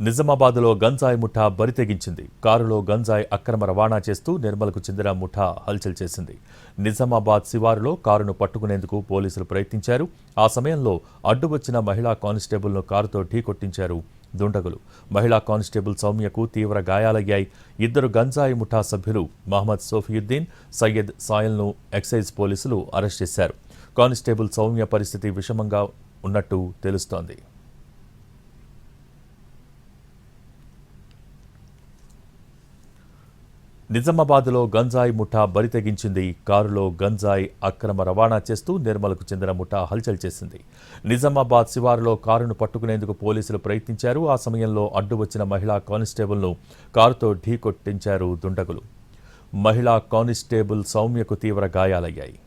నిజామాబాద్లో గంజాయి ముఠా బరితెగించింది. కారులో గంజాయి అక్రమ రవాణా చేస్తూ నిర్మలకు చెందిన ముఠా హల్చల్ చేసింది. నిజామాబాద్ శివారులో కారును పట్టుకునేందుకు పోలీసులు ప్రయత్నించారు. ఆ సమయంలో అడ్డు వచ్చిన మహిళా కానిస్టేబుల్ను కారుతో ఢీకొట్టించారు దుండగులు. మహిళా కానిస్టేబుల్ సౌమ్యకు తీవ్ర గాయాలయ్యాయి. ఇద్దరు గంజాయి ముఠా సభ్యులు మహమ్మద్ సోఫియుద్దీన్, సయ్యద్ సాయల్ను ఎక్సైజ్ పోలీసులు అరెస్ట్ చేశారు. కానిస్టేబుల్ సౌమ్య పరిస్థితి విషమంగా ఉన్నట్టు తెలుస్తోంది. నిజామాబాద్లో గంజాయి ముఠా బరితెగించింది. కారులో గంజాయి అక్రమ రవాణా చేస్తూ నిర్మలకు చెందిన ముఠా హల్చల్ చేసింది. నిజామాబాద్ శివారులో కారును పట్టుకునేందుకు పోలీసులు ప్రయత్నించారు. ఆ సమయంలో అడ్డు వచ్చిన మహిళా కానిస్టేబుల్ను కారుతో ఢీకొట్టించారు దుండగులు. మహిళా కానిస్టేబుల్ సౌమ్యకు తీవ్ర గాయాలయ్యాయి.